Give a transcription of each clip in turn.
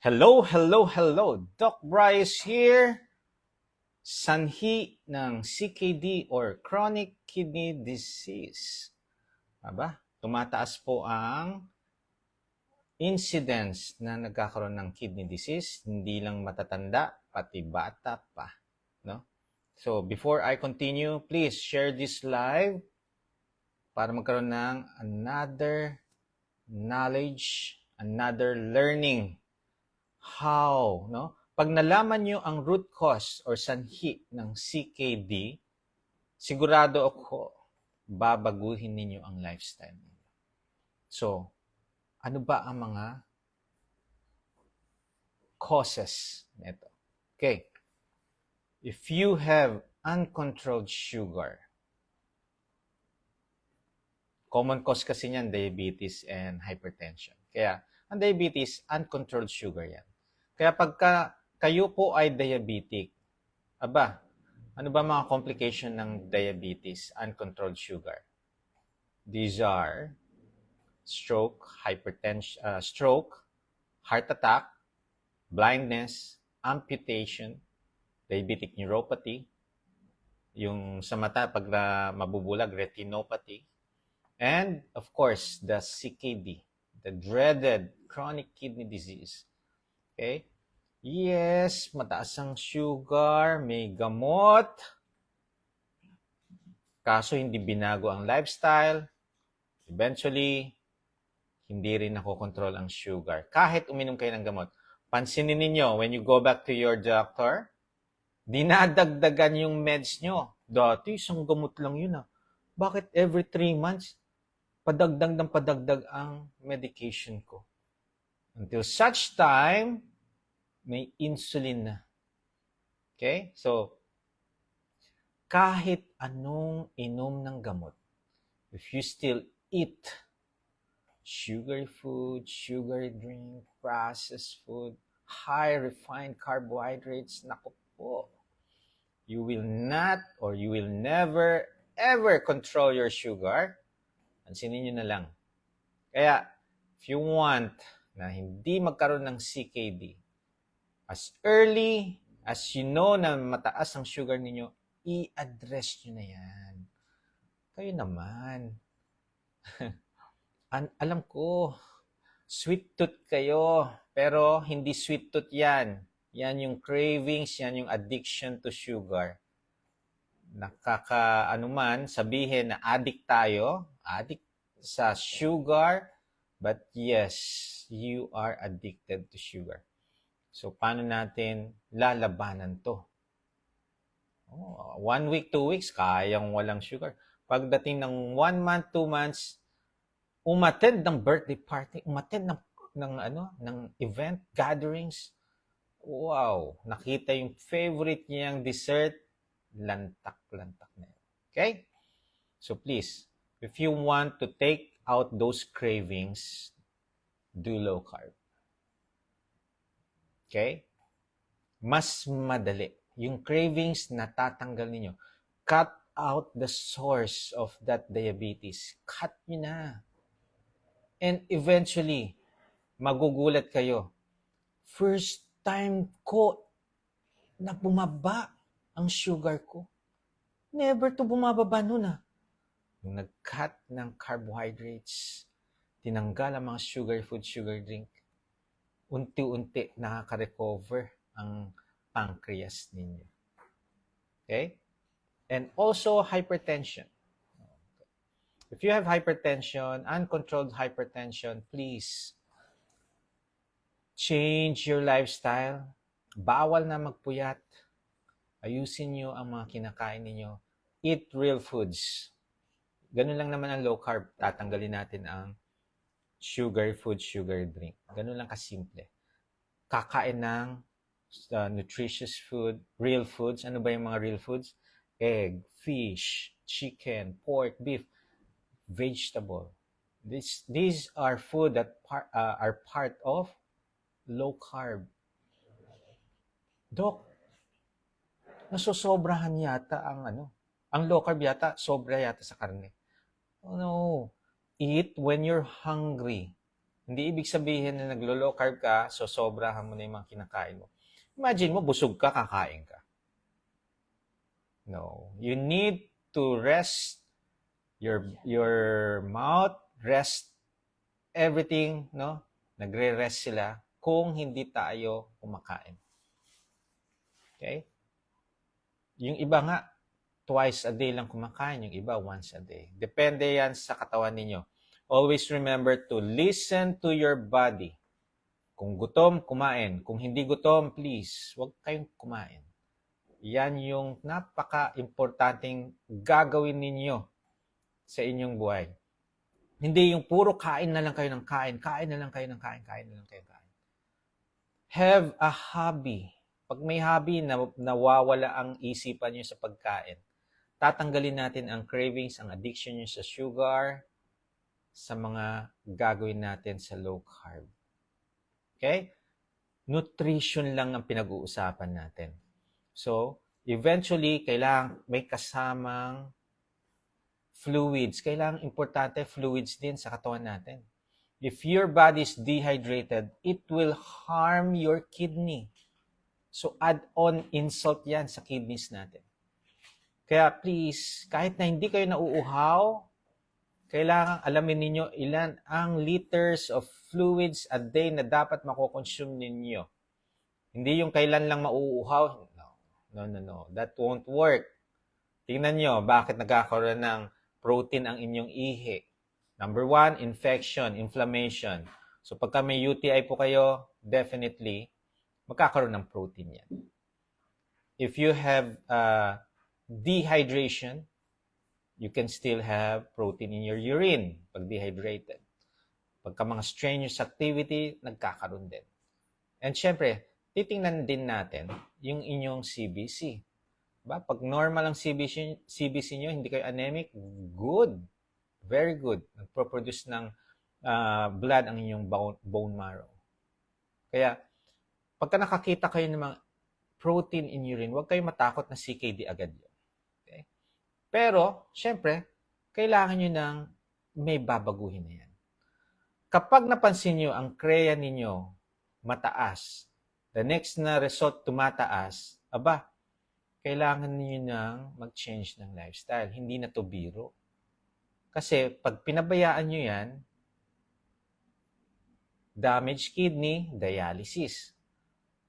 Hello, hello, hello. Doc Bryce here. Sanhi ng CKD or Chronic Kidney Disease. Tumataas po ang incidence na nagkakaroon ng kidney disease. Hindi lang matatanda, pati bata pa. No? So, before I continue, please share this live para magkaroon ng another knowledge, another learning. How, no? Pag nalaman nyo ang root cause or sanhi ng CKD, sigurado ako, babaguhin ninyo ang lifestyle ninyo. So, ano ba ang mga causes nito? Okay. If you have uncontrolled sugar, common cause kasi niyan, diabetes and hypertension. Kaya, ang diabetes, uncontrolled sugar yan. Kaya pagka kayo po ay diabetic, ano ba mga complication ng diabetes, uncontrolled sugar? These are stroke, hypertension, heart attack, blindness, amputation, diabetic neuropathy, yung sa mata pag mabubulag, retinopathy, and of course, the CKD, the dreaded chronic kidney disease. Okay? Yes, mataas ang sugar, may gamot. Kaso hindi binago ang lifestyle. Eventually, hindi rin nakokontrol ang sugar. Kahit uminom kayo ng gamot. Pansinin ninyo, when you go back to your doctor, dinadagdagan yung meds nyo. Dati, isang gamot lang yun ah. Bakit every 3 months, padagdag ng padagdag ang medication ko? Until such time, may insulin na. Okay? So, kahit anong inom ng gamot, if you still eat sugary food, sugary drink, processed food, high refined carbohydrates, naku po, you will not or you will never ever control your sugar. Pansinin nyo na lang. Kaya, if you want na hindi magkaroon ng CKD, as early as you know na mataas ang sugar ninyo, i-address nyo na yan. Kayo naman. Alam ko, sweet tooth kayo, pero hindi sweet tooth yan. Yan yung cravings, yan yung addiction to sugar. Sabihin na addict tayo, addict sa sugar, but yes, you are addicted to sugar. So, paano natin lalabanan to? 1 week, 2 weeks, kayang walang sugar. Pagdating ng 1 month, 2 months, umattend ng birthday party, umattend ng event, gatherings. Wow, nakita yung favorite niyang dessert, lantak-lantak na yun. Okay? So please, if you want to take out those cravings, do low carb. Okay? Mas madali. Yung cravings, natatanggal ninyo. Cut out the source of that diabetes. Cut nyo na. And eventually, magugulat kayo. First time ko na bumaba ang sugar ko. Never to bumababa nun ah. Yung nag-cut ng carbohydrates, tinanggal ang mga sugar food, sugar drink, unti-unti nakaka-recover ang pancreas ninyo. Okay? And also hypertension. If you have hypertension, uncontrolled hypertension, please change your lifestyle. Bawal na magpuyat. Ayusin nyo ang mga kinakain ninyo. Eat real foods. Ganun lang naman ang low carb. Tatanggalin natin ang sugar food, sugar drink. Ganun lang kasimple. Kakain ng nutritious food, real foods. Ano ba yung mga real foods? Egg, fish, chicken, pork, beef, vegetable. These are food that are part of low carb. Dok, nasosobrahan yata ang low carb yata, sobra yata sa karne. Oh no. Eat when you're hungry. Hindi ibig sabihin na naglo-low carb ka, so sobrahan mo na yung mga kinakain mo. Imagine mo, busog ka, kakain ka. No. You need to rest your mouth, rest everything, no? Nagre-rest sila kung hindi tayo kumakain. Okay? Yung iba nga, twice a day lang kumakain, yung iba once a day. Depende yan sa katawan ninyo. Always remember to listen to your body. Kung gutom, kumain. Kung hindi gutom, please, huwag kayong kumain. Yan yung napaka-importanting gagawin ninyo sa inyong buhay. Hindi yung puro kain na lang kayo ng kain, kain na lang kayo ng kain, kain na lang kayo ng kain. Have a hobby. Pag may hobby, nawawala ang isipan nyo sa pagkain. Tatanggalin natin ang cravings, ang addiction nyo sa sugar, sa mga gagawin natin sa low carb. Okay? Nutrition lang ang pinag-uusapan natin. So, eventually, kailangan may kasamang fluids. Kailangan importante fluids din sa katawan natin. If your body is dehydrated, it will harm your kidney. So, add on insult yan sa kidneys natin. Kaya please, kahit na hindi kayo nauuhaw, kailangan alamin ninyo ilan ang liters of fluids a day na dapat makoconsume ninyo. Hindi yung kailan lang mauuhaw. No. That won't work. Tingnan nyo, bakit nagkakaroon ng protein ang inyong ihi. Number 1, infection, inflammation. So pagka may UTI po kayo, definitely, magkakaroon ng protein yan. If you have dehydration, you can still have protein in your urine pag dehydrated. Pagka mga strenuous activity, nagkakaroon din. And syempre, titingnan din natin yung inyong CBC. Diba? Pag normal ang CBC nyo, hindi kayo anemic, good. Very good. Nagpo-produce ng blood ang inyong bone marrow. Kaya, pagka nakakita kayo ng mga protein in urine, huwag kayong matakot na CKD agad yun. Okay? Pero, syempre, kailangan nyo ng may babaguhin na yan. Kapag napansin nyo ang CREA ninyo mataas, the next na result tumataas, kailangan niyo nang mag-change ng lifestyle. Hindi na to biro. Kasi pag pinabayaan nyo yan, damaged kidney, dialysis.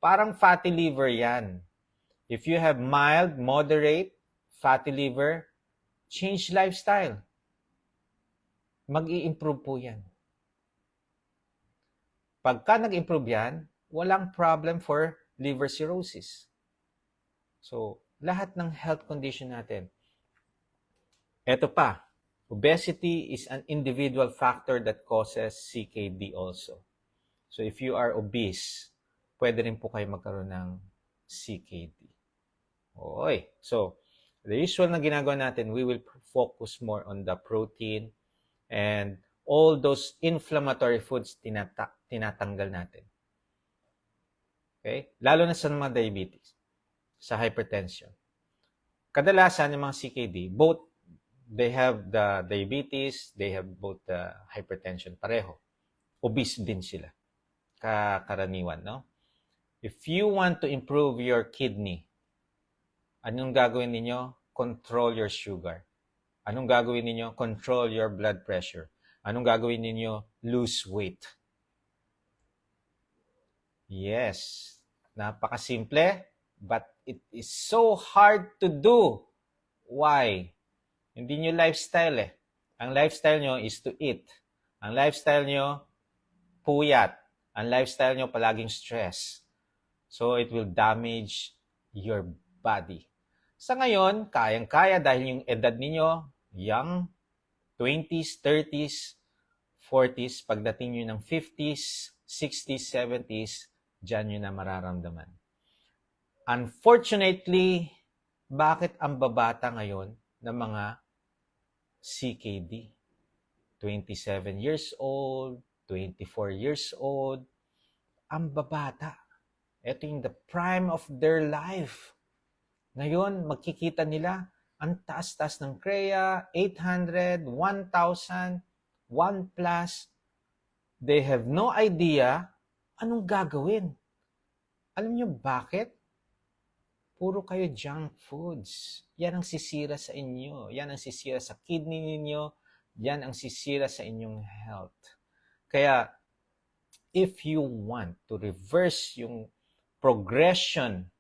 Parang fatty liver yan. If you have mild, moderate fatty liver, change lifestyle. Mag-i-improve po yan. Pagka nag-improve yan, walang problem for liver cirrhosis. So, lahat ng health condition natin. Ito pa, obesity is an individual factor that causes CKD also. So, if you are obese, pwede rin po kayo magkaroon ng CKD. Okay. So, the usual na ginagawa natin, we will focus more on the protein and all those inflammatory foods tinatanggal natin. Okay? Lalo na sa mga diabetes, sa hypertension. Kadalasan yung mga CKD, both they have the diabetes, they have both the hypertension, pareho. Obese din sila. Karaniwan, no? If you want to improve your kidney, anong gagawin ninyo? Control your sugar. Anong gagawin ninyo? Control your blood pressure. Anong gagawin ninyo? Lose weight. Yes. Napakasimple, but it is so hard to do. Why? Hindi nyo lifestyle eh. Ang lifestyle nyo is to eat. Ang lifestyle nyo, puyat. Ang lifestyle nyo, palaging stress. So, it will damage your body. Sa ngayon, kayang-kaya dahil yung edad ninyo, young, 20s, 30s, 40s, pagdating nyo ng 50s, 60s, 70s, dyan nyo na mararamdaman. Unfortunately, bakit ang babata ngayon ng mga CKD? 27 years old, 24 years old, ang babata. Ito yung the prime of their life. Ngayon, magkikita nila, ang taas-taas ng CREA, 800, 1,000, 1 plus. They have no idea anong gagawin. Alam niyo bakit? Puro kayo junk foods. Yan ang sisira sa inyo. Yan ang sisira sa kidney ninyo. Yan ang sisira sa inyong health. Kaya, if you want to reverse yung progression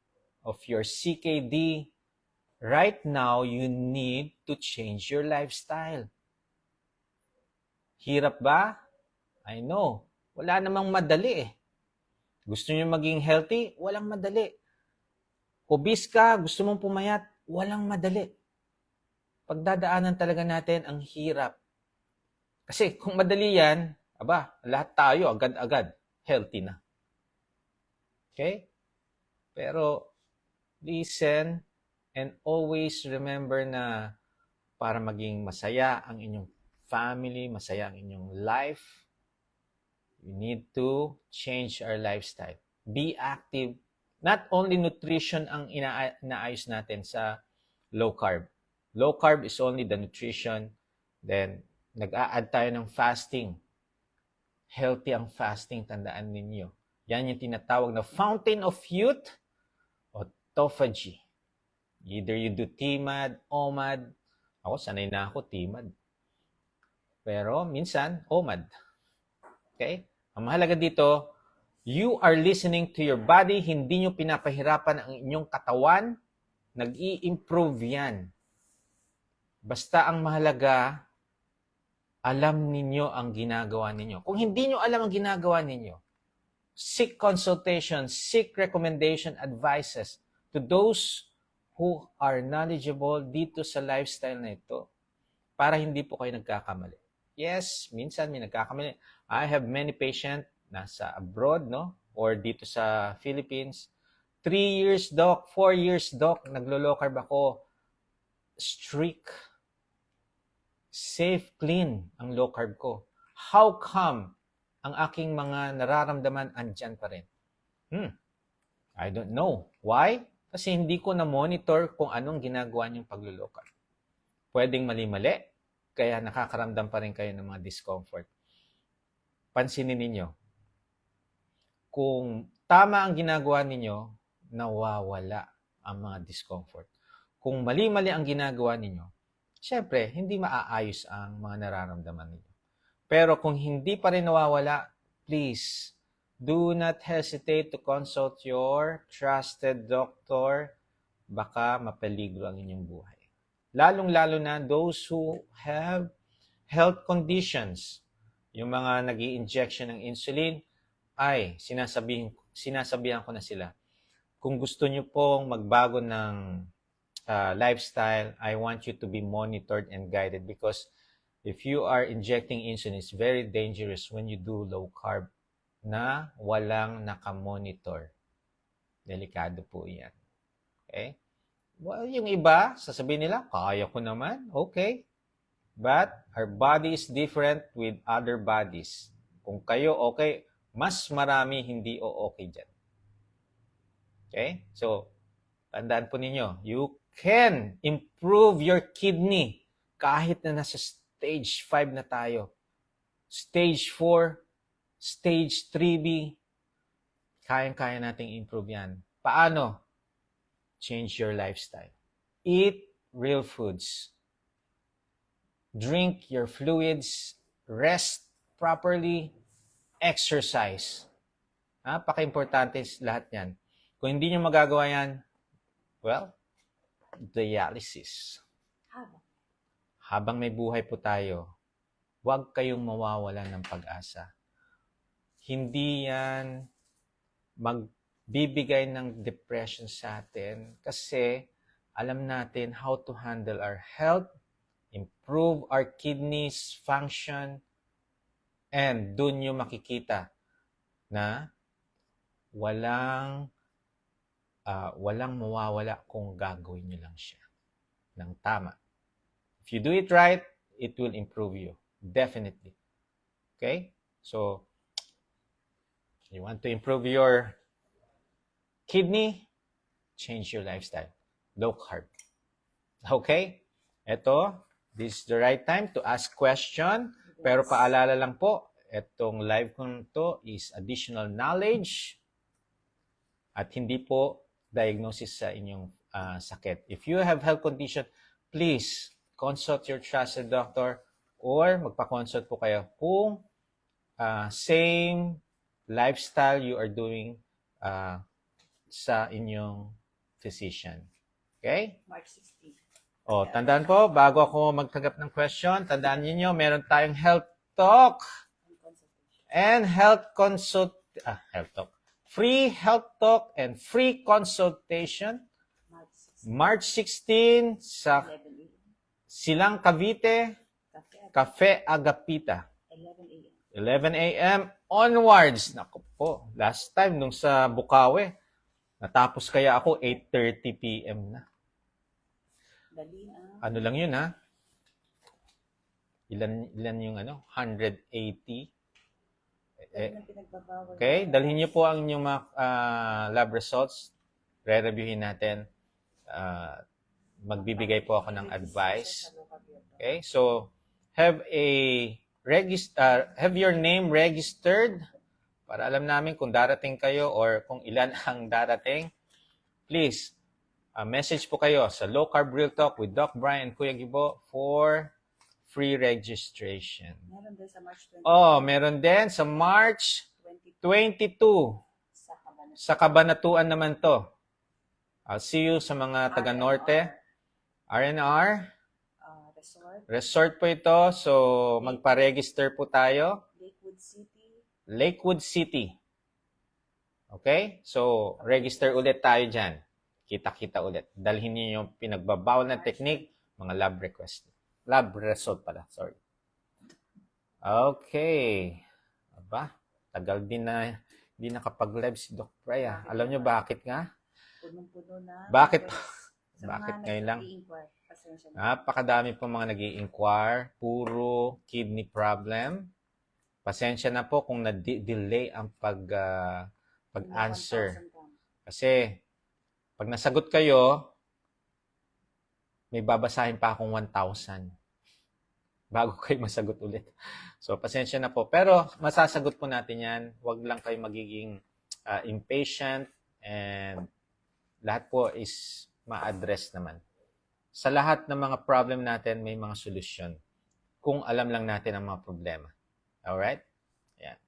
of your CKD, right now, you need to change your lifestyle. Hirap ba? I know. Wala namang madali eh. Gusto niyo maging healthy? Walang madali. Obese ka, gusto mong pumayat? Walang madali. Pagdadaanan talaga natin ang hirap. Kasi kung madali yan, lahat tayo agad-agad healthy na. Okay? Pero listen and always remember na para maging masaya ang inyong family, masaya ang inyong life, you need to change our lifestyle. Be active. Not only nutrition ang inaayos natin sa low carb. Low carb is only the nutrition. Then, nag-a-add tayo ng fasting. Healthy ang fasting, tandaan ninyo. Yan yung tinatawag na fountain of youth, autophagy. Either you do TMAD, OMAD. Ako, sanay na ako TMAD. Pero, minsan, OMAD. Okay? Ang mahalaga dito, you are listening to your body, hindi nyo pinapahirapan ang inyong katawan, nag-i-improve yan. Basta ang mahalaga, alam ninyo ang ginagawa ninyo. Kung hindi nyo alam ang ginagawa ninyo, seek consultation, seek recommendation, advices to those who are knowledgeable dito sa lifestyle na ito para hindi po kayo nagkakamali. Yes, minsan may nagkakamali. I have many patients nasa abroad, no? Or dito sa Philippines. 3 years, doc. 4 years, doc. Naglo-low carb ako. Strict. Safe, clean ang low carb ko. How come ang aking mga nararamdaman andyan pa rin? I don't know. Why? Kasi hindi ko na-monitor kung anong ginagawa niyong paglo-low carb. Pwedeng mali-mali, kaya nakakaramdam pa rin kayo ng mga discomfort. Pansinin ninyo, kung tama ang ginagawa ninyo, nawawala ang mga discomfort. Kung mali-mali ang ginagawa ninyo, syempre, hindi maaayos ang mga nararamdaman ninyo. Pero kung hindi pa rin nawawala, please, do not hesitate to consult your trusted doctor. Baka mapeligro ang inyong buhay. Lalong-lalo na those who have health conditions. Yung mga nag-i-injection ng insulin, ay sinasabihan ko na sila. Kung gusto nyo pong magbago ng lifestyle, I want you to be monitored and guided because if you are injecting insulin, it's very dangerous when you do low carb na walang nakamonitor. Delikado po yan. Okay? Well, yung iba, sasabihin nila, kaya ko naman. Okay. But our body is different with other bodies. Kung kayo okay, mas marami hindi okay dyan. Okay? So, tandaan po ninyo, you can improve your kidney kahit na nasa stage 5 na tayo. Stage 4, stage 3B, kayang-kaya nating improve yan. Paano? Change your lifestyle. Eat real foods. Drink your fluids. Rest properly. Exercise. Napaka-importante lahat yan. Kung hindi nyo magagawa yan, well, dialysis. Habang may buhay po tayo, huwag kayong mawawalan ng pag-asa. Hindi yan magbibigay ng depression sa atin kasi alam natin how to handle our health, improve our kidneys function, and dun nyo makikita na walang mawawala kung gagawin nyo lang siya ng tama. If you do it right, it will improve you. Definitely. Okay? So, you want to improve your kidney, change your lifestyle. Low carb. Okay? This is the right time to ask question. Pero paalala lang po, Itong live ko to is additional knowledge at hindi po diagnosis sa inyong sakit. If you have health condition, please consult your trusted doctor or magpa-consult po kayo kung same lifestyle you are doing sa inyong physician. Okay? March 16. Tandaan po, bago ako magtanggap ng question, tandaan niyo meron tayong health talk and health talk. Free health talk and free consultation March 16 sa 11 a.m. Silang Cavite, Cafe Agapita. 11 a.m. onwards. Naku po, last time nung sa Bukawi, natapos kaya ako 8:30 p.m. na. Dali na. Ano lang yun ha? Ilan yung 180? Okay, dalhin niyo po ang inyong mga lab results. Re-reviewin natin. Magbibigay po ako ng advice. Okay, so have your name registered para alam namin kung darating kayo or kung ilan ang darating. Please, message po kayo sa Low Carb Real Talk with Doc Brian and Kuya Gibo for free registration. Meron din sa March 22. Meron din sa March 22. Sa Cabanatuan naman to. I'll see you sa mga taga-norte. RNR. Resort po ito. So, magpa-register po tayo. Lakewood City. Okay? So, register ulit tayo dyan. Kita-kita ulit. Dalhin niyo yung pinagbabawal na technique, mga lab request. Lab result pala. Sorry. Okay. Aba, tagal din na hindi nakapag-live si Doc Freya. Alam niyo bakit nga? Punong-puno na. Bakit? Bakit ngayon lang? Napakadami po mga nag-i-inquire. Puro kidney problem. Pasensya na po kung na-delay ang pag-answer. Kasi, pag nasagot kayo, may babasahin pa akong 1,000 bago kayo masagot ulit. So, pasensya na po. Pero, masasagot po natin yan. Huwag lang kayo magiging impatient and lahat po is ma-address naman. Sa lahat ng mga problem natin, may mga solusyon. Kung alam lang natin ang mga problema. Alright? Yan.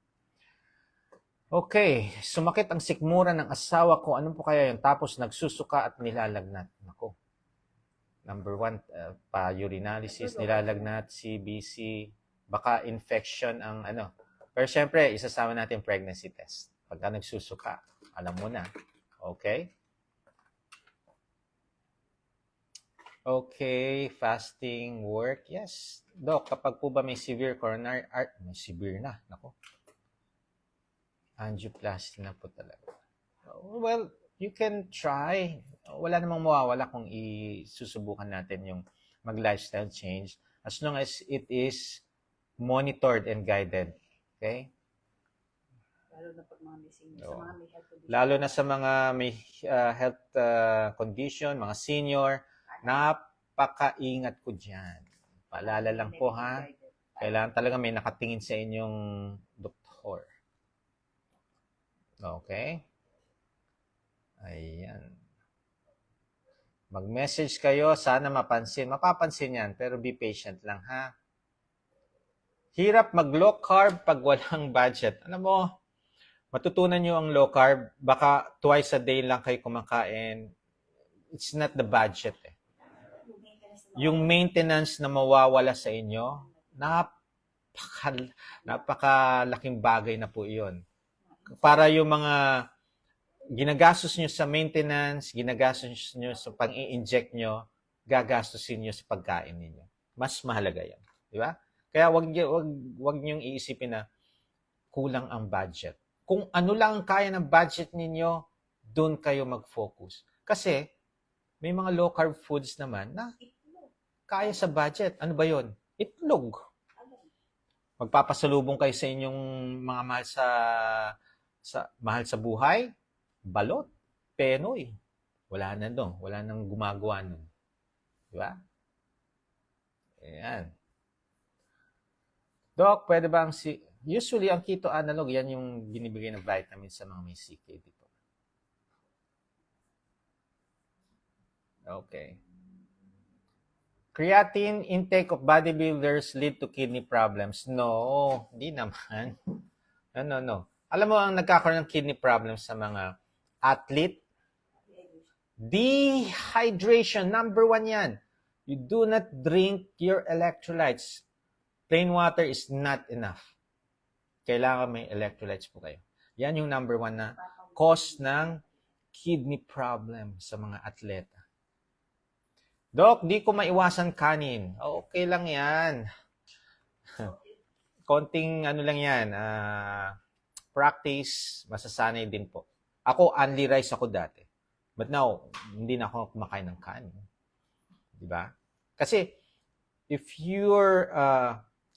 Okay. Sumakit ang sikmura ng asawa ko. Ano po kaya yun? Tapos nagsusuka at nilalagnat. Nako. Number 1, pa-urinalysis, nilalagnat, CBC, baka infection ang Pero syempre, isasama natin pregnancy test. Pagka nagsusuka, alam mo na. Okay? Okay, fasting work. Yes. Doc, kapag po ba may severe coronary may severe na. Nako. Angioplasty na po talaga. Well, you can try. Wala namang mawawala kung isusubukan natin yung mag-lifestyle change as long as it is monitored and guided. Okay? Lalo na pag mga sa mga may health condition. Lalo na sa mga may health condition, mga senior, napakaingat ko dyan. Paalala lang po ha. Kailangan talaga may nakatingin sa inyong doktor. Okay? Ayan. Mag-message kayo, sana mapansin. Mapapansin yan, pero be patient lang ha. Hirap mag-low carb pag walang budget. Alam mo, matutunan nyo ang low carb, baka twice a day lang kayo kumakain. It's not the budget eh. Yung maintenance na mawawala sa inyo, napakalaking bagay na po iyon. Para yung mga ginagastos nyo sa maintenance, ginagastos nyo sa pang-i-inject nyo, gagastosin nyo sa pagkain ninyo. Mas mahalaga yan. Di ba? Kaya wag niyong iisipin na kulang ang budget. Kung ano lang ang kaya ng budget ninyo, doon kayo mag-focus. Kasi, may mga low-carb foods naman na kaya sa budget. Ano ba yon? Itlog. Magpapasalubong kayo sa inyong mga mahal sa buhay, balot, penoy. Wala na doon. Wala nang gumagawa nun. Di ba? Ayan. Doc, pwede ba ang Usually, ang keto analog, yan yung binibigay ng vitamin sa mga may CKD po. Okay. Creatine intake of bodybuilders lead to kidney problems. No, hindi naman. No. Alam mo, ang nagkakaroon ng kidney problems sa mga athlete, dehydration, number 1 yan. You do not drink your electrolytes. Plain water is not enough. Kailangan may electrolytes po kayo. Yan yung number 1 na cause ng kidney problem sa mga atleta. Doc, di ko maiwasan kanin. Okay lang yan. Konting ano lang yan, practice, masasanay din po. Ako, only rice ako dati. But now, hindi na ako kumakain ng kanin. Diba? Kasi, if your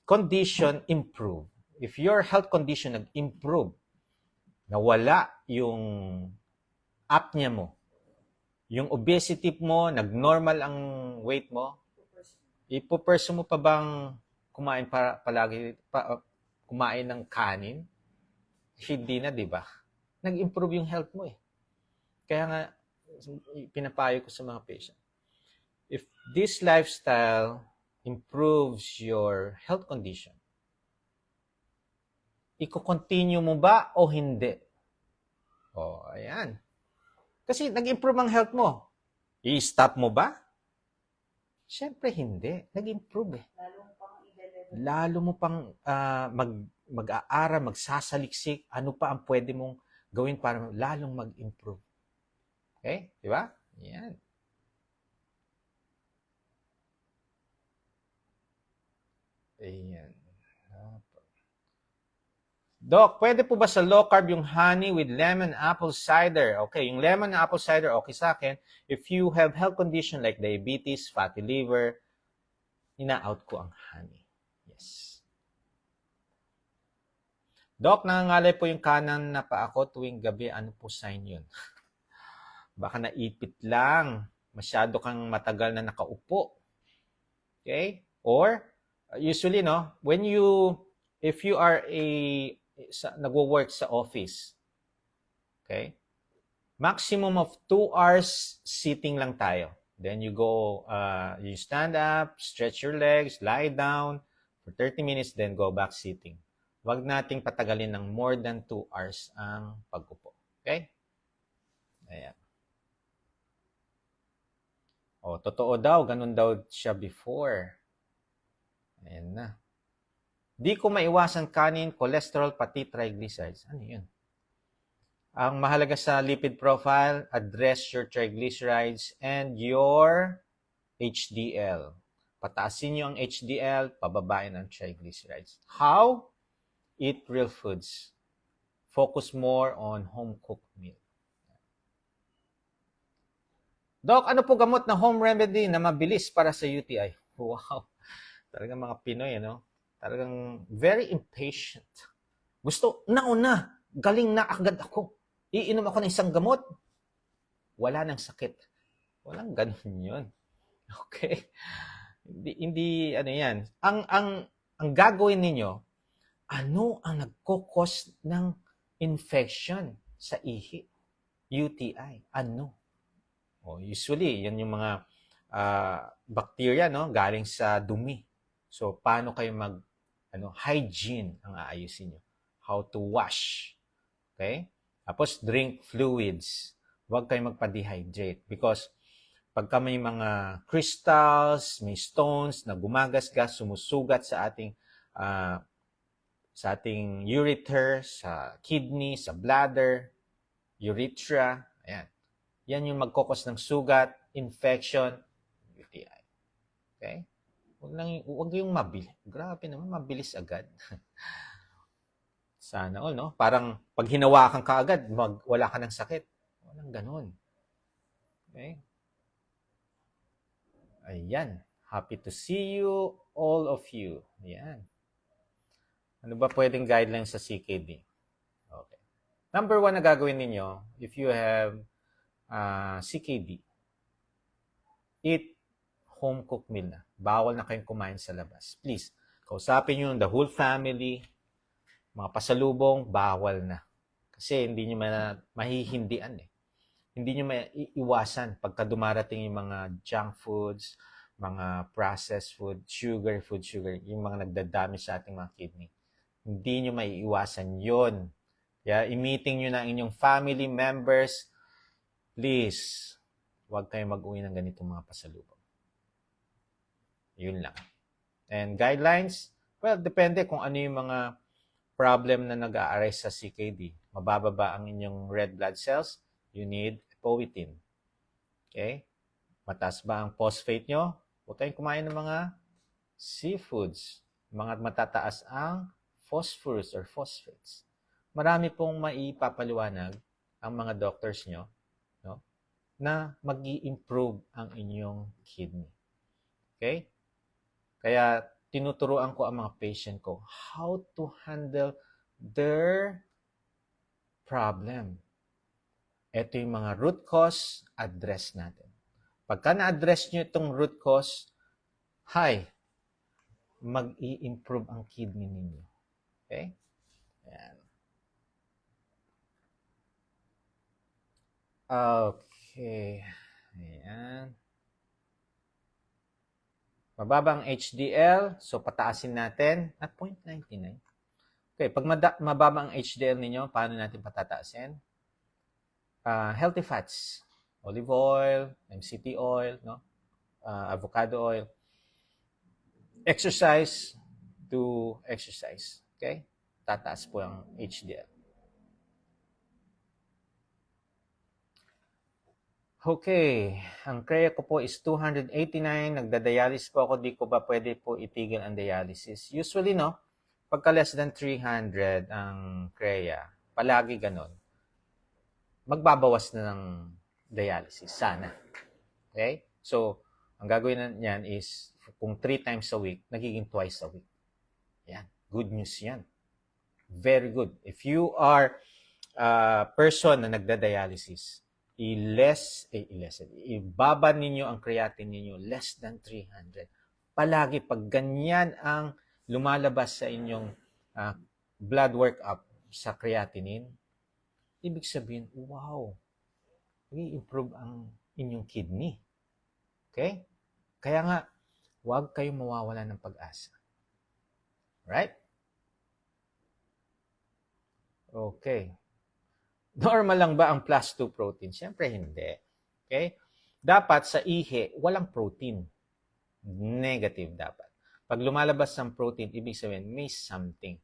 condition improve, if your health condition nag-improve, nawala yung apnea mo, yung obesity mo, nag-normal ang weight mo, ipuperso mo pa bang kumain kumain ng kanin? Hindi na, di ba? Nag-improve yung health mo eh. Kaya nga, pinapayo ko sa mga patient. If this lifestyle improves your health condition, i-continue mo ba o hindi? O, ayan. Kasi nag-improve ang health mo. I-stop mo ba? Siyempre hindi. Nag-improve eh. Lalo mo pang mag-aaral, magsasaliksik, ano pa ang pwede mong gawin para lalong mag-improve. Okay? Di ba? Yan. Ayan. Doc, pwede po ba sa low carb yung honey with lemon apple cider? Okay, yung lemon apple cider, okay sa akin. If you have health condition like diabetes, fatty liver, ina-out ko ang honey. Yes. Doc, nangangalay po yung kanan na pa ako tuwing gabi. Ano po sign yun? Baka naipit lang. Masyado kang matagal na nakaupo. Okay? Or, usually, no, if you are nagwo-work sa office, okay? Maximum of 2 hours sitting lang tayo. Then you go, you stand up, stretch your legs, lie down for 30 minutes, then go back sitting. Huwag nating patagalin ng more than 2 hours ang pag-upo. Okay? Ayan. O, totoo daw, ganun daw siya before. Ayan na. Di ko maiwasan kanin, cholesterol, pati triglycerides. Ano yun? Ang mahalaga sa lipid profile, address your triglycerides and your HDL. Pataasin nyo ang HDL, pababain ang triglycerides. How? Eat real foods. Focus more on home-cooked meal. Doc, ano po gamot na home remedy na mabilis para sa UTI? Wow. Talagang mga Pinoy, ano? Talagang very impatient. Gusto, nauna, galing na agad ako. Iinom ako ng isang gamot. Wala nang sakit. Walang ganun yun. Okay? Hindi ano yan. Ang gagawin ninyo, ano ang nagkukos ng infection sa ihi? UTI. Ano? Usually, yan yung mga bacteria, no? Galing sa dumi. So, paano kayo hygiene ang aayusin nyo. How to wash. Okay? Tapos, drink fluids. Huwag kayo magpa-dehydrate. Because, pagka may mga crystals, may stones na gumagasgas, sumusugat sa ating ureter, sa kidney, sa bladder, urethra, ayan. Yan yung magkokos ng sugat, infection, UTI. Okay? Huwag yung mabilis. Grabe naman, mabilis agad. Sana all, no? Parang pag hinawakan ka agad, wala ka ng sakit. Walang ganun. Okay? Ayan. Happy to see you, all of you. Ayan. Ano ba pwedeng guidelines sa CKD? Okay. Number 1 na gagawin ninyo, if you have CKD, eat home-cooked meal na. Bawal na kayong kumain sa labas. Please, kausapin nyo the whole family. Mga pasalubong, bawal na. Kasi hindi nyo mahihindian eh. Hindi nyo maiiwasan pagka dumarating yung mga junk foods, mga processed food, sugar, yung mga nagdadami sa ating mga kidney. Hindi nyo maiiwasan yon. Kaya i-meeting nyo na inyong family members, please, huwag kayong mag-uwi ng ganitong mga pasalubong. Yun lang. And guidelines, well, depende kung ano yung mga problem na nag-a-arise sa CKD. Mabababa ang inyong red blood cells, you need epoetin. Okay? Mataas ba ang phosphate nyo? Huwag kayong kumain ng mga seafoods. Mga matataas ang phosphorus or phosphates. Marami pong maipapaliwanag ang mga doctors nyo, no, na mag-i-improve ang inyong kidney. Okay? Kaya tinuturuan ko ang mga patient ko how to handle their problem. Ito yung mga root cause, address natin. Pagka na-address nyo itong root cause, mag-i-improve ang kidney ninyo. Okay? Ayan. Okay. Ayan. Mababa ang HDL, so pataasin natin at 0.99. Okay, pag mababa ang HDL ninyo, paano natin patataasin? Healthy fats, olive oil, MCT oil, no? Avocado oil. Exercise to exercise. Okay? Tataas po ang HDL. Okay, ang CREA ko po is 289. Nagda-dialysis po ako. Di ko ba pwede po itigil ang dialysis? Usually, no? Pagka less than 300 ang CREA, palagi ganon. Magbabawas na ng dialysis. Sana. Okay? So, ang gagawin niyan is, kung 3 times a week, nagiging twice a week. Yan. Good news yan. Very good. If you are a person na nagda-dialysis, ibaba ninyo ang creatinine ninyo less than 300. Palagi, pag ganyan ang lumalabas sa inyong blood workup sa creatinine, ibig sabihin, wow, i-improve ang inyong kidney. Okay? Kaya nga, huwag kayong mawawala ng pag-asa. Right? Okay. Normal lang ba ang plus 2 protein? Siyempre hindi. Okay? Dapat sa ihi, walang protein. Negative dapat. Pag lumalabas ng protein, ibig sabihin, may something.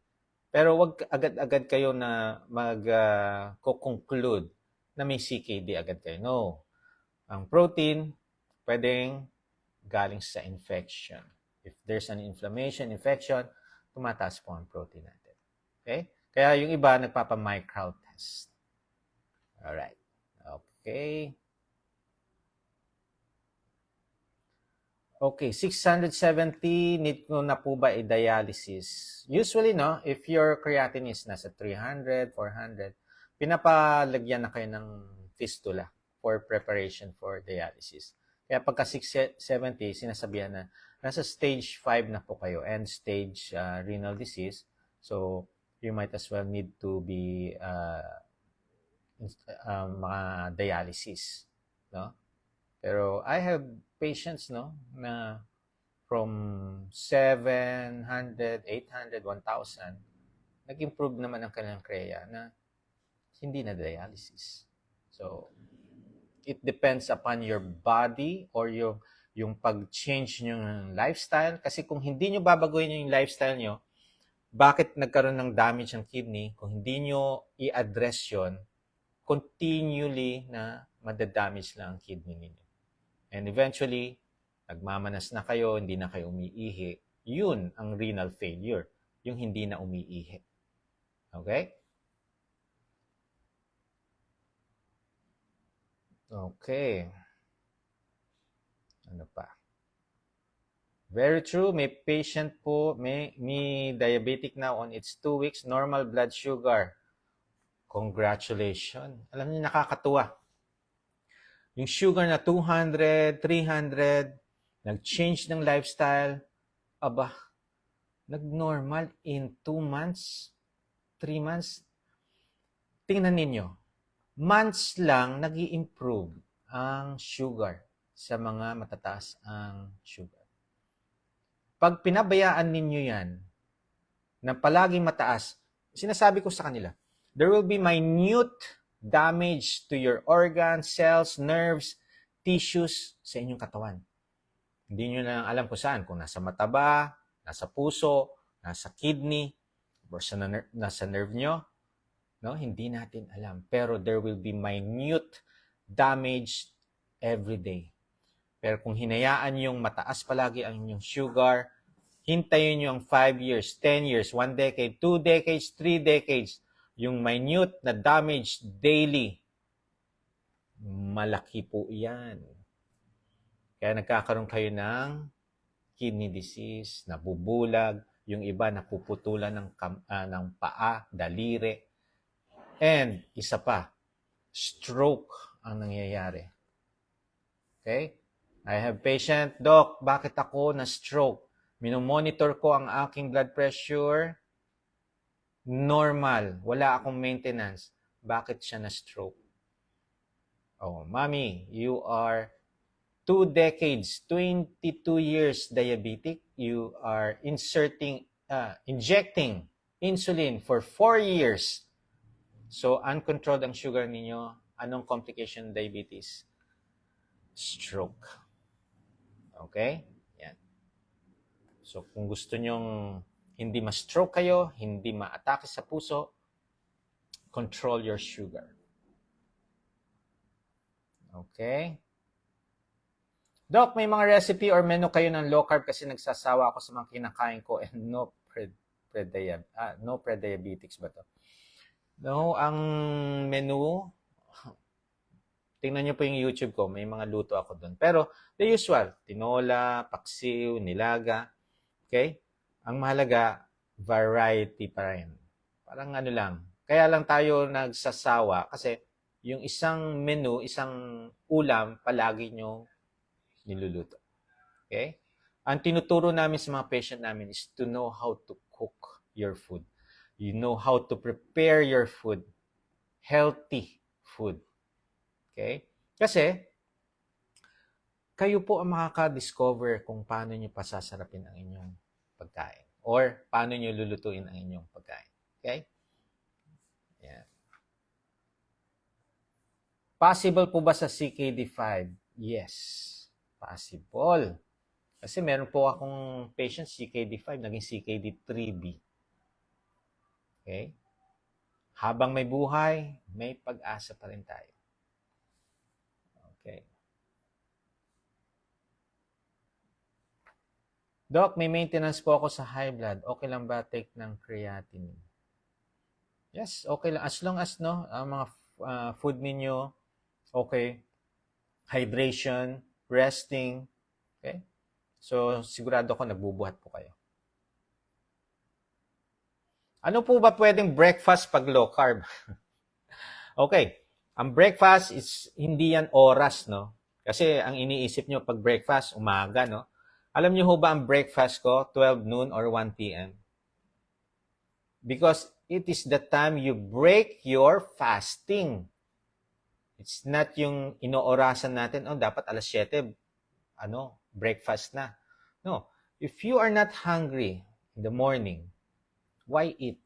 Pero wag agad-agad kayo na mag-conclude na may CKD agad kayo. No. Ang protein, pwedeng galing sa infection. If there's an inflammation, infection, tumataas po ang protein natin. Okay? Kaya yung iba, nagpapa-micro test. Alright. Okay. Okay, 670, need ko na po ba i-dialysis? Usually, no, if your creatinine is nasa 300, 400, pinapalagyan na kayo ng fistula for preparation for dialysis. Kaya pagka 670, sinasabihan na nasa stage 5 na po kayo, end stage renal disease. So, you might as well need to be mga dialysis, no? Pero I have patients, no, na from 700, 800, 1,000, nag-improve naman ang kanilang CREA na hindi na dialysis. So, it depends upon your body or yung pag-change nyo ng lifestyle. Kasi kung hindi nyo babaguhin yung lifestyle nyo, bakit nagkaroon ng damage ang kidney? Kung hindi nyo i-address yun, continually na madadamage lang ang kidney ninyo. And eventually, nagmamanas na kayo, hindi na kayo umiihi. Yun ang renal failure, yung hindi na umiihi. Okay? Okay. Ano pa? Very true. May patient po, may diabetic now on its 2 weeks, normal blood sugar. Congratulations. Alam niyo, nakakatuwa. Yung sugar na 200, 300, nag-change ng lifestyle, nag-normal in 2 months. 3 months, tingnan ninyo, months lang nag improve ang sugar sa mga matataas ang sugar. Pag pinabayaan ninyo yan, na palaging mataas, sinasabi ko sa kanila, there will be minute damage to your organs, cells, nerves, tissues sa inyong katawan. Hindi nyo na alam kung saan, kung nasa mata ba, nasa puso, nasa kidney, or nasa nerve nyo. No? Hindi natin alam. Pero there will be minute damage every day. Pero kung hinayaan yung mataas palagi ang inyong sugar, hintayin nyo ang 5 years, 10 years, 1 decade, 2 decades, 3 decades, yung minute na damage daily, malaki po yan. Kaya nagkakaroon kayo ng kidney disease, nabubulag, yung iba napuputulan ng paa, daliri, and isa pa, stroke ang nangyayari. Okay? I have patient, Doc, bakit ako na-stroke? Minomonitor ko ang aking blood pressure, normal, wala akong maintenance. Bakit siya na-stroke? Oh, Mommy, you are 2 decades, 22 years diabetic. You are injecting insulin for 4 years. So, uncontrolled ang sugar ninyo. Anong complication ng diabetes? Stroke. Okay? Yan. So, kung gusto nyong hindi ma-stroke kayo, hindi ma-atake sa puso, control your sugar. Okay? Doc, may mga recipe or menu kayo ng low carb kasi nagsasawa ako sa mga kinakain ko and no pre-diabetics ba to? No, ang menu, tingnan nyo po yung YouTube ko, may mga luto ako doon. Pero the usual, tinola, paksiw, nilaga, okay? Ang mahalaga, variety pa rin. Parang ano lang. Kaya lang tayo nagsasawa kasi yung isang menu, isang ulam, palagi nyo niluluto. Okay? Ang tinuturo namin sa mga patient namin is to know how to cook your food. You know how to prepare your food. Healthy food. Okay? Kasi, kayo po ang makaka-discover kung paano nyo pasasarapin ang inyong pagkain. Or paano nyo lulutuin ang inyong pagkain. Okay? Yan. Possible po ba sa CKD5? Yes. Possible. Kasi meron po akong patient CKD5, naging CKD3B. Okay? Habang may buhay, may pag-asa pa rin tayo. Okay. Doc, may maintenance po ako sa high blood. Okay lang ba take ng creatinine? Yes, okay lang. As long as, no, ang mga food ninyo, okay, hydration, resting, okay? So, sigurado ko nagbubuhat po kayo. Ano po ba pwedeng breakfast pag low carb? Okay, ang breakfast is hindi yan oras, no? Kasi ang iniisip nyo pag breakfast, umaga, no? Alam niyo ho ba ang breakfast ko, 12 noon or 1 p.m.? Because it is the time you break your fasting. It's not yung inoorasan natin, oh, dapat alas 7, breakfast na. No. If you are not hungry in the morning, why eat?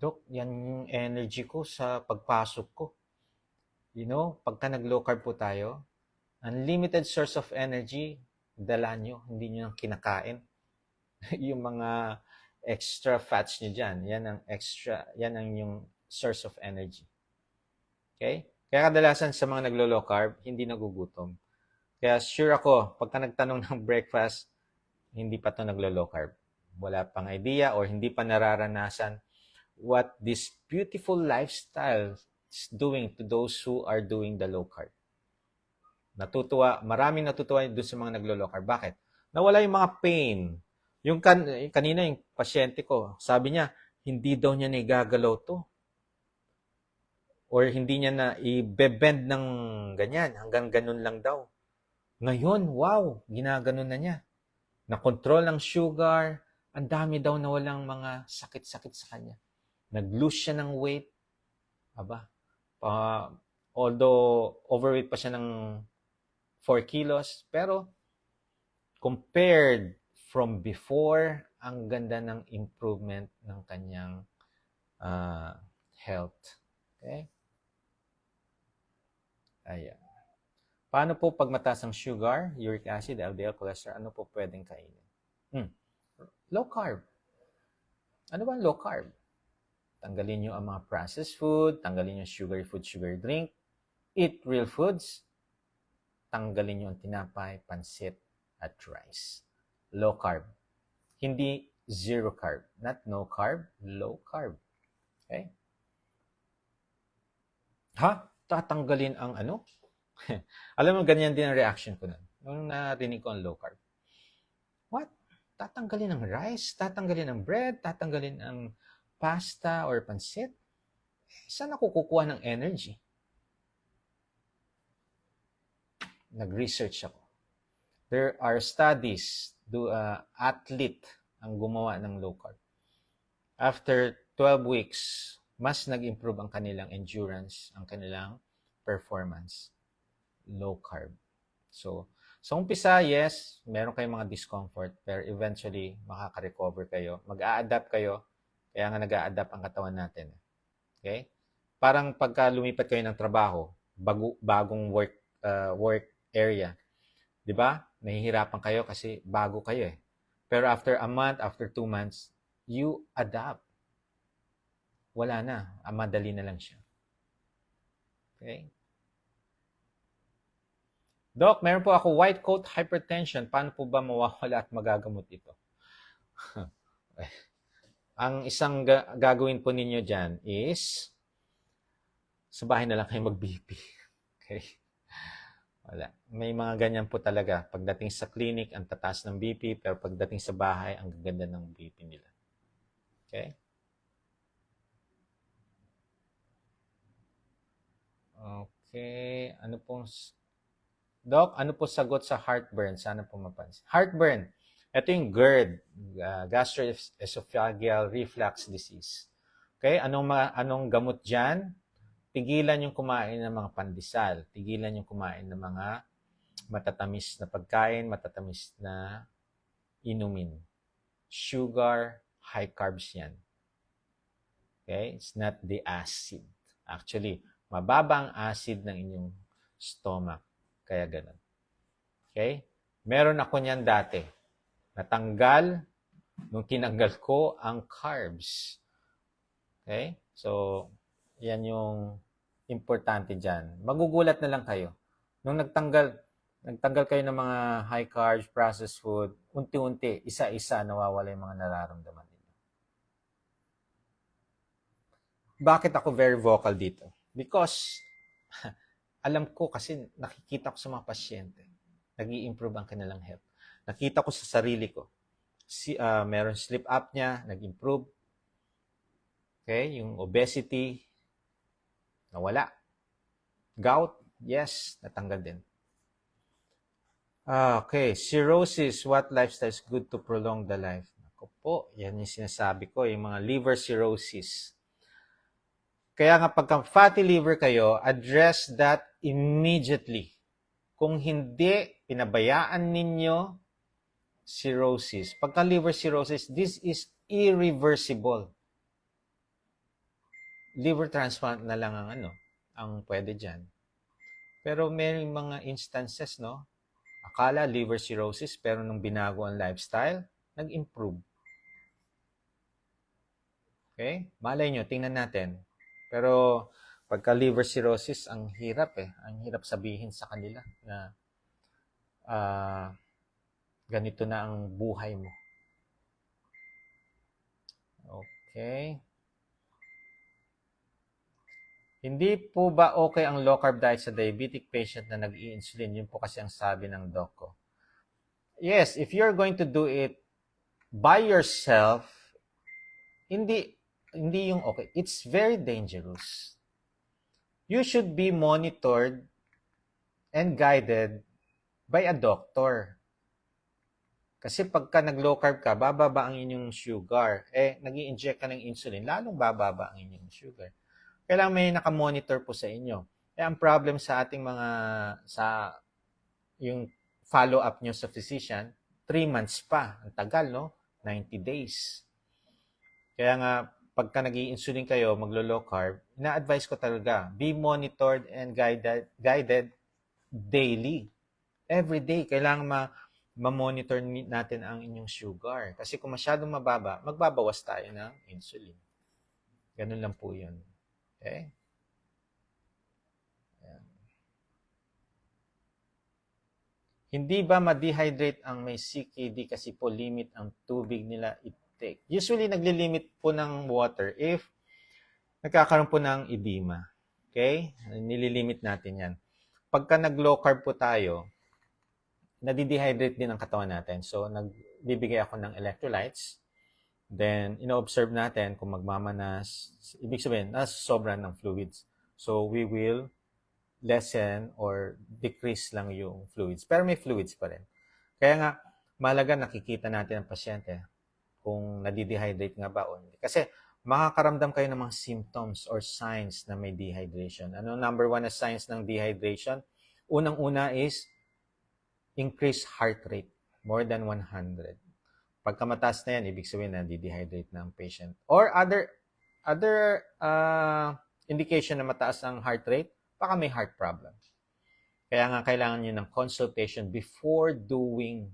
Dok, yan yung energy ko sa pagpasok ko. You know, pagka nag-low carb po tayo, unlimited source of energy, dala nyo, hindi nyo nang kinakain. Yung mga extra fats nyo dyan, yan ang yung source of energy. Okay? Kaya kadalasan sa mga naglo-low carb, hindi nagugutom. Kaya sure ako, pagka nagtanong ng breakfast, hindi pa to naglo-low carb. Wala pang idea or hindi pa nararanasan what this beautiful lifestyle is doing to those who are doing the low carb. Maraming natutuwa doon sa mga naglo-low carb. Bakit? Nawala yung mga pain. Yung kanina yung pasyente ko, sabi niya, hindi daw niya naigagalaw to. Or hindi niya na i-bend ng ganyan, hanggang ganun lang daw. Ngayon, wow, ginaganon na niya. Na-control ang sugar, Ang dami daw na walang mga sakit-sakit sa kanya. Nag-lose siya ng weight. Aba, although overweight pa siya ng 4 kilos, pero compared from before, ang ganda ng improvement ng kanyang health. Okay? Ayan. Paano po pag mataas ang sugar, uric acid, LDL, cholesterol, ano po pwedeng kainin? Low carb. Ano ba low carb? Tanggalin nyo ang mga processed food, tanggalin nyo sugary food, sugary drink, eat real foods, tanggalin nyo ang tinapay, pansit, at rice. Low carb. Hindi zero carb. Not no carb, low carb. Okay? Ha? Tatanggalin ang ano? Alam mo, ganyan din ang reaction ko nun. Nung narinig ko ang low carb. What? Tatanggalin ang rice? Tatanggalin ang bread? Tatanggalin ang pasta or pansit? Saan ako kukuha ng energy? Nag-research ako. There are studies, athlete ang gumawa ng low carb. After 12 weeks, mas nag-improve ang kanilang endurance, ang kanilang performance. Low carb. So, sa umpisa, yes, meron kayong mga discomfort, pero eventually, makaka-recover kayo. Mag-a-adapt kayo, kaya nga nag-a-adapt ang katawan natin. Okay? Parang pagka lumipat kayo ng trabaho, bagong work area, di ba? Nahihirapan kayo kasi bago kayo eh. Pero after a month, after 2 months, you adapt. Wala na. Madali na lang siya. Okay? Doc, meron po ako white coat hypertension. Paano po ba mawawala at magagamot ito? Ang isang gagawin po ninyo dyan is sa bahay na lang kayo mag-BP. Okay? Wala. May mga ganyan po talaga. Pagdating sa clinic, ang tataas ng BP, pero pagdating sa bahay, ang gaganda ng BP nila. Okay? Okay. Ano pong... Doc, ano po sagot sa heartburn? Sana po mapansin. Heartburn. Ito yung GERD, gastroesophageal reflux disease. Okay? Anong gamot dyan? Tigilan yung kumain ng mga pandesal. Tigilan yung kumain ng mga matatamis na pagkain, matatamis na inumin. Sugar, high carbs yan. Okay? It's not the acid. Actually, mababa ang acid ng inyong stomach. Kaya ganun. Okay? Meron ako niyan dati. Natanggal nung tinanggal ko ang carbs. Okay? So, yan yung importante dyan. Magugulat na lang kayo. Nung nagtanggal kayo ng mga high carbs, processed food, unti-unti, isa-isa nawawala yung mga nararamdaman ninyo. Bakit ako very vocal dito? Because alam ko kasi nakikita ko sa mga pasyente, nag-i-improve ang kanilang health. Nakita ko sa sarili ko. Meron sleep apnea, nag-improve. Okay, yung obesity, nawala. Gout, yes, natanggal din. Okay, cirrhosis, what lifestyle is good to prolong the life? Ako po, yan yung sinasabi ko, yung mga liver cirrhosis. Kaya nga pagka fatty liver kayo, address that immediately. Kung hindi, pinabayaan ninyo cirrhosis. Pagka liver cirrhosis, this is irreversible. Liver transplant na lang ang pwede dyan. Pero may mga instances, no? Akala liver cirrhosis, pero nung binago ang lifestyle, nag-improve. Okay? Malay nyo, tingnan natin. Pero pagka liver cirrhosis, ang hirap eh. Ang hirap sabihin sa kanila na ganito na ang buhay mo. Okay. Hindi po ba okay ang low carb diet sa diabetic patient na nag-i-insulin? Yun po kasi ang sabi ng doc ko. Yes, if you're going to do it by yourself, hindi yung okay. It's very dangerous. You should be monitored and guided by a doctor. Kasi pagka nag-low carb ka, bababa ang inyong sugar. Nag-i-inject ka ng insulin, lalong bababa ang inyong sugar. Kailangan may nakamonitor po sa inyo. Ang problem sa ating yung follow-up nyo sa physician, 3 months pa. Ang tagal, no? 90 days. Kaya nga, pagka nag-i-insulin kayo, maglo-low carb, ina-advise ko talaga, be monitored and guided daily. Every day, kailangan ma-monitor natin ang inyong sugar. Kasi kung masyadong mababa, magbabawas tayo ng insulin. Ganun lang po yun. Okay? Ayan. Hindi ba ma-dehydrate ang may CKD kasi po limit ang tubig nila take? Usually, nagli-limit po ng water if nagkakaroon po ng edema. Okay? Nililimit natin yan. Pagka nag-low carb po tayo, nadidehydrate din ang katawan natin. So, nagbibigay ako ng electrolytes. Then, ino-observe natin kung magmamanas. Ibig sabihin, sobra ng fluids. So, we will lessen or decrease lang yung fluids. Pero may fluids pa rin. Kaya nga, mahalaga nakikita natin ang pasyente kung nadidehydrate nga ba o hindi. Kasi, makakaramdam kayo ng mga symptoms or signs na may dehydration. Ano number 1 na signs ng dehydration? Unang-una is increased heart rate, more than 100. Pagka mataas na yan, ibig sabihin na dehydrate na ang patient. Or other indication na mataas ang heart rate, baka may heart problem. Kaya nga kailangan nyo ng consultation before doing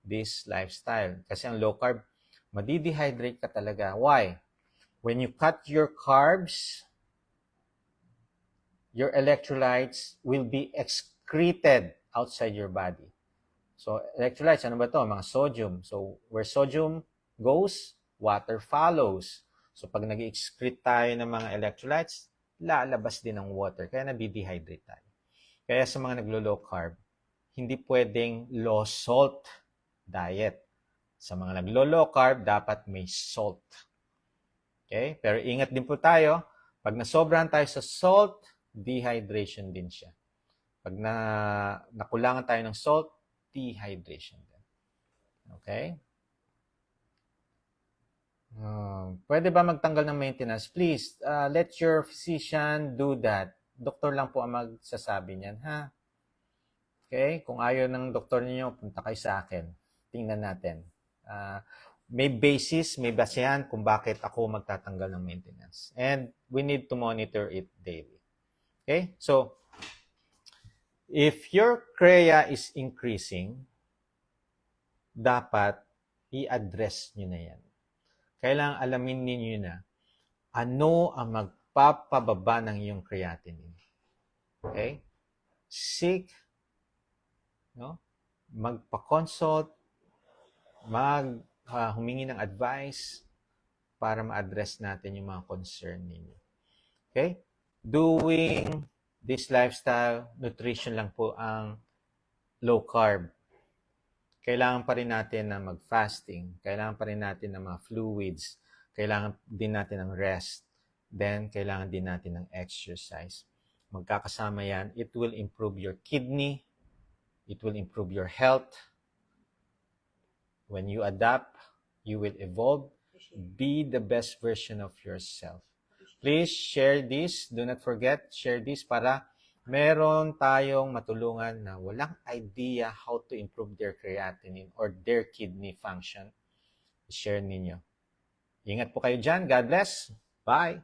this lifestyle. Kasi ang low carb, madidehydrate ka talaga. Why? When you cut your carbs, your electrolytes will be excreted outside your body. So, electrolytes, ano ba to? Mga sodium. So, where sodium goes, water follows. So, pag nag-excrete tayo ng mga electrolytes, lalabas din ang water. Kaya nadidehydrate tayo. Kaya sa mga naglo-low carb, hindi pwedeng low salt diet. Sa mga naglo-low carb, dapat may salt. Okay? Pero ingat din po tayo, pag nasobrahan tayo sa salt, dehydration din siya. Pag nakulangan tayo ng salt, dehydration din. Okay? Pwede ba magtanggal ng maintenance? Please, let your physician do that. Doktor lang po ang magsasabi niyan, ha? Okay? Kung ayaw ng doktor niyo, punta kayo sa akin. Tingnan natin. May basis, may basehan kung bakit ako magtatanggal ng maintenance. And we need to monitor it daily. Okay? So, if your CREA is increasing, dapat i-address nyo na yan. Kailangan alamin ninyo na ano ang magpapababa ng iyong creatinine. Okay? Seek, magpa-consult, humingi ng advice para ma-address natin yung mga concern ninyo. Okay? Doing this lifestyle, nutrition lang po ang low carb. Kailangan pa rin natin na mag-fasting. Kailangan pa rin natin ng mga fluids. Kailangan din natin ng rest. Then, kailangan din natin ng exercise. Magkakasama yan. It will improve your kidney. It will improve your health. When you adapt, you will evolve. Be the best version of yourself. Please share this. Do not forget, share this para meron tayong matulungan na walang idea how to improve their creatinine or their kidney function. Share ninyo. Ingat po kayo dyan. God bless. Bye.